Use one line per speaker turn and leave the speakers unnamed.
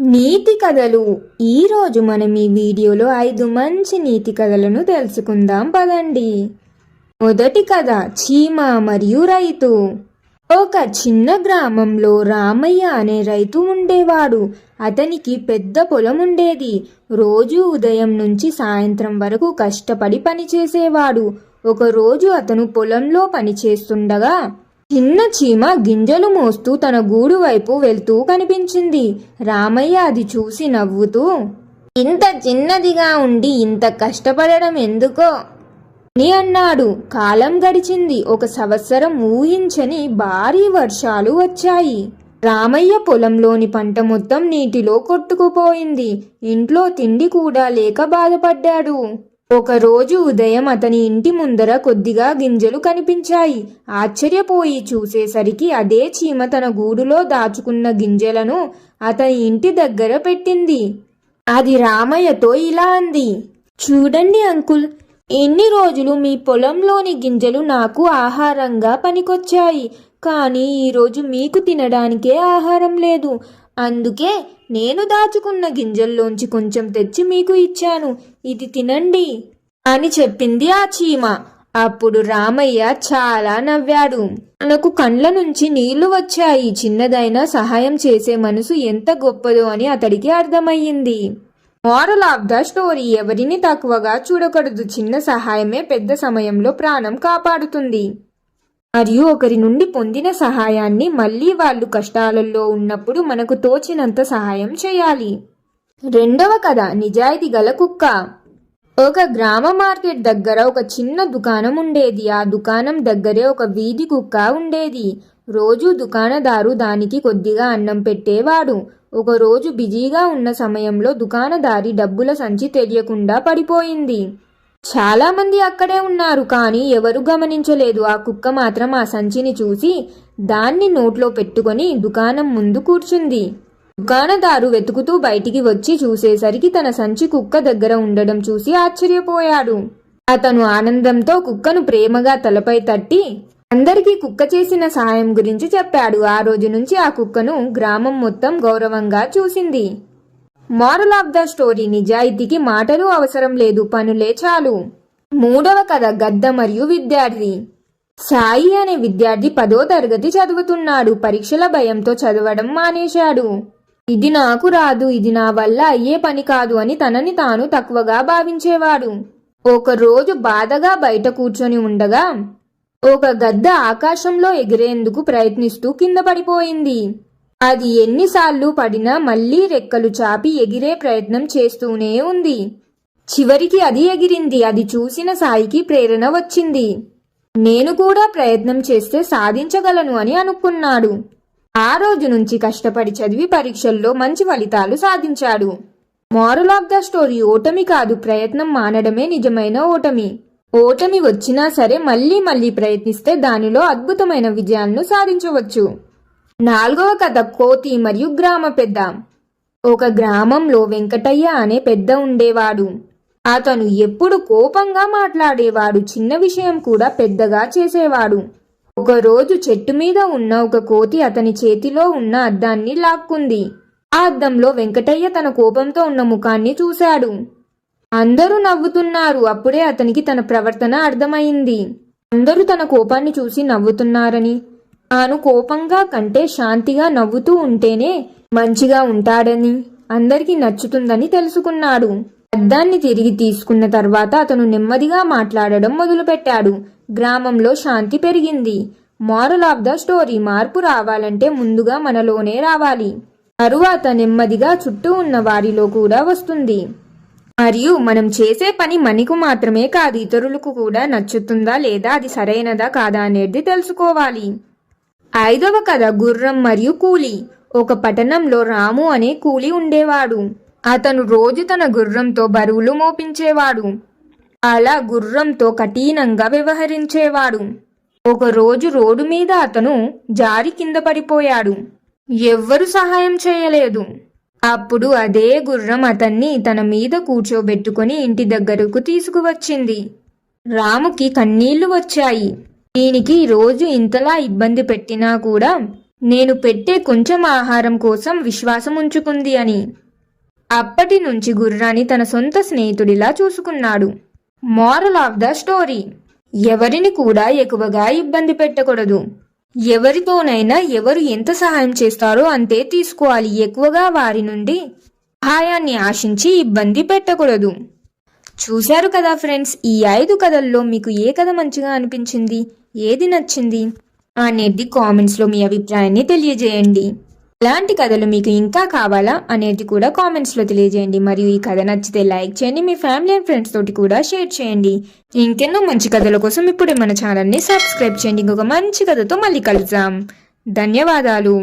నీతి కథలు. ఈరోజు మనం ఈ వీడియోలో 5 మంచి నీతి కథలను తెలుసుకుందాం పదండి. మొదటి కథ, చీమ మరియు రైతు. ఒక చిన్న గ్రామంలో రామయ్య అనే రైతు ఉండేవాడు. అతనికి పెద్ద పొలం ఉండేది. రోజు ఉదయం నుంచి సాయంత్రం వరకు కష్టపడి పనిచేసేవాడు. ఒకరోజు అతను పొలంలో పనిచేస్తుండగా చిన్న చీమ గింజలు మోస్తూ తన గూడు వైపు వెళ్తూ కనిపించింది. రామయ్య అది చూసి నవ్వుతూ, ఇంత చిన్నదిగా ఉండి ఇంత కష్టపడడం ఎందుకో అని అన్నాడు. కాలం గడిచింది. 1 సంవత్సరం ఊహించని భారీ వర్షాలు వచ్చాయి. రామయ్య పొలంలోని పంట మొత్తం నీటిలో కొట్టుకుపోయింది. ఇంట్లో తిండి కూడా లేక బాధపడ్డాడు. ఒకరోజు ఉదయం అతని ఇంటి ముందర కొద్దిగా గింజలు కనిపించాయి. ఆశ్చర్యపోయి చూసేసరికి అదే చీమ తన గూడులో దాచుకున్న గింజలను అతని ఇంటి దగ్గర పెట్టింది. అది రామయ్యతో ఇలా అంది, చూడండి అంకుల్, ఎన్ని రోజులు మీ పొలంలోని గింజలు నాకు ఆహారంగా పనికొచ్చాయి. కానీ ఈరోజు మీకు తినడానికే ఆహారం లేదు. అందుకే నేను దాచుకున్న గింజల్లోంచి కొంచెం తెచ్చి మీకు ఇచ్చాను. ఇది తినండి అని చెప్పింది ఆ చీమ. అప్పుడు రామయ్య చాలా నవ్వాడు. తనకు కండ్ల నుంచి నీళ్లు వచ్చాయి. చిన్నదైనా సహాయం చేసే మనసు ఎంత గొప్పదో అని అతడికి అర్థమయ్యింది. మోరల్ ఆఫ్ ద స్టోరీ: ఎవరిని తక్కువగా చూడకూడదు. చిన్న సహాయమే పెద్ద సమయంలో ప్రాణం కాపాడుతుంది. మరియు ఒకరి నుండి పొందిన సహాయాన్ని మళ్ళీ వాళ్ళు కష్టాలలో ఉన్నప్పుడు మనకు తోచినంత సహాయం చేయాలి. రెండవ కథ, నిజాయితీ గల కుక్క. ఒక గ్రామ మార్కెట్ దగ్గర ఒక చిన్న దుకాణం ఉండేది. ఆ దుకాణం దగ్గరే ఒక వీధి కుక్క ఉండేది. రోజు దుకాణదారు దానికి కొద్దిగా అన్నం పెట్టేవాడు. ఒకరోజు బిజీగా ఉన్న సమయంలో దుకాణదారి డబ్బుల సంచి తెలియకుండా పడిపోయింది. చాలా మంది అక్కడే ఉన్నారు, కానీ ఎవరు గమనించలేదు. ఆ కుక్క మాత్రం ఆ సంచిని చూసి దాన్ని నోట్లో పెట్టుకొని దుకాణం ముందు కూర్చుంది. దుకాణదారు వెతుకుతూ బయటికి వచ్చి చూసేసరికి తన సంచి కుక్క దగ్గర ఉండడం చూసి ఆశ్చర్యపోయాడు. అతను ఆనందంతో కుక్కను ప్రేమగా తలపై తట్టి అందరికీ కుక్క చేసిన సహాయం గురించి చెప్పాడు. ఆ రోజు నుంచి ఆ కుక్కను గ్రామం మొత్తం గౌరవంగా చూసింది. మోరల్ ఆఫ్ ద స్టోరీ: నిజాయితీకి మాటలు అవసరం లేదు, పనులే చాలు. మూడవ కథ, గద్ద మరియు విద్యార్థి. సాయి అనే విద్యార్థి 10వ తరగతి చదువుతున్నాడు. పరీక్షల భయంతో చదవడం మానేశాడు. ఇది నాకు రాదు, ఇది నా వల్ల అయ్యే పని కాదు అని తనని తాను తక్కువగా భావించేవాడు. ఒకరోజు బాధగా బయట కూర్చొని ఉండగా ఒక గద్ద ఆకాశంలో ఎగిరేందుకు ప్రయత్నిస్తూ కింద పడిపోయింది. అది ఎన్నిసార్లు పడినా మళ్లీ రెక్కలు చాపి ఎగిరే ప్రయత్నం చేస్తూనే ఉంది. చివరికి అది ఎగిరింది. అది చూసిన సాయికి ప్రేరణ వచ్చింది. నేను కూడా ప్రయత్నం చేస్తే సాధించగలను అని అనుకున్నాడు. ఆ రోజు నుంచి కష్టపడి చదివి పరీక్షల్లో మంచి ఫలితాలు సాధించాడు. మోరల్ ఆఫ్ ద స్టోరీ: ఓటమి కాదు, ప్రయత్నం మానడమే నిజమైన ఓటమి. ఓటమి వచ్చినా సరే మళ్లీ ప్రయత్నిస్తే దానిలో అద్భుతమైన విజయాలను సాధించవచ్చు. నాలుగవ కథ, కోతి మరియు గ్రామ పెద్ద. ఒక గ్రామంలో వెంకటయ్య అనే పెద్ద ఉండేవాడు. అతను ఎప్పుడు కోపంగా మాట్లాడేవాడు. చిన్న విషయం కూడా పెద్దగా చేసేవాడు. ఒకరోజు చెట్టు మీద ఉన్న ఒక కోతి అతని చేతిలో ఉన్న అద్దాన్ని లాక్కుంది. ఆ అద్దంలో వెంకటయ్య తన కోపంతో ఉన్న ముఖాన్ని చూశాడు. అందరూ నవ్వుతున్నారు. అప్పుడే అతనికి తన ప్రవర్తన అర్థమైంది. అందరూ తన కోపాన్ని చూసి నవ్వుతున్నారని, తాను కోపంగా కంటే శాంతిగా నవ్వుతూ ఉంటేనే మంచిగా ఉంటాడని, అందరికీ నచ్చుతుందని తెలుసుకున్నాడు. అద్దాన్ని తిరిగి తీసుకున్న తర్వాత అతను నెమ్మదిగా మాట్లాడడం మొదలుపెట్టాడు. గ్రామంలో శాంతి పెరిగింది. మోరల్ ఆఫ్ ద స్టోరీ: మార్పు రావాలంటే ముందుగా మనలోనే రావాలి. తరువాత నెమ్మదిగా చుట్టూ ఉన్న వారిలో కూడా వస్తుంది. మరియు మనం చేసే పని మనకు మాత్రమే కాదు, ఇతరులకు కూడా నచ్చుతుందా లేదా, అది సరైనదా కాదా అనేది తెలుసుకోవాలి. ఐదవ కథ, గుర్రం మరియు కూలి. ఒక పట్టణంలో రాము అనే కూలి ఉండేవాడు. అతను రోజు తన గుర్రంతో బరువులు మోపించేవాడు. అలా గుర్రంతో కఠినంగా వ్యవహరించేవాడు. ఒకరోజు రోడ్డు మీద అతను జారి కింద పడిపోయాడు. ఎవ్వరూ సహాయం చేయలేదు. అప్పుడు అదే గుర్రం అతన్ని తన మీద కూర్చోబెట్టుకుని ఇంటి దగ్గరకు తీసుకువచ్చింది. రాముకి కన్నీళ్లు వచ్చాయి. దీనికి రోజు ఇంతలా ఇబ్బంది పెట్టినా కూడా నేను పెట్టే కొంచెం ఆహారం కోసం విశ్వాసం ఉంచుకుంది అని. అప్పటి నుంచి గుర్రాన్ని తన సొంత స్నేహితుడిలా చూసుకున్నాడు. మోరల్ ఆఫ్ ద స్టోరీ: ఎవరిని కూడా ఎక్కువగా ఇబ్బంది పెట్టకూడదు. ఎవరితోనైనా ఎవరు ఎంత సహాయం చేస్తారో అంతే తీసుకోవాలి. ఎక్కువగా వారి నుండి సహాయాన్ని ఆశించి ఇబ్బంది పెట్టకూడదు. చూశారు కదా ఫ్రెండ్స్, ఈ 5 కథల్లో మీకు ఏ కథ మంచిగా అనిపించింది, ఏది నచ్చింది అనేది కామెంట్స్లో మీ అభిప్రాయాన్ని తెలియజేయండి. ఎలాంటి కథలు మీకు ఇంకా కావాలా అనేది కూడా కామెంట్స్లో తెలియజేయండి. మరియు ఈ కథ నచ్చితే లైక్ చేయండి, మీ ఫ్యామిలీ అండ్ ఫ్రెండ్స్ తోటి కూడా షేర్ చేయండి. ఇంకెన్నో మంచి కథల కోసం ఇప్పుడే మన ఛానల్ని సబ్స్క్రైబ్ చేయండి. ఇంకొక మంచి కథతో మళ్ళీ కలుద్దాం. ధన్యవాదాలు.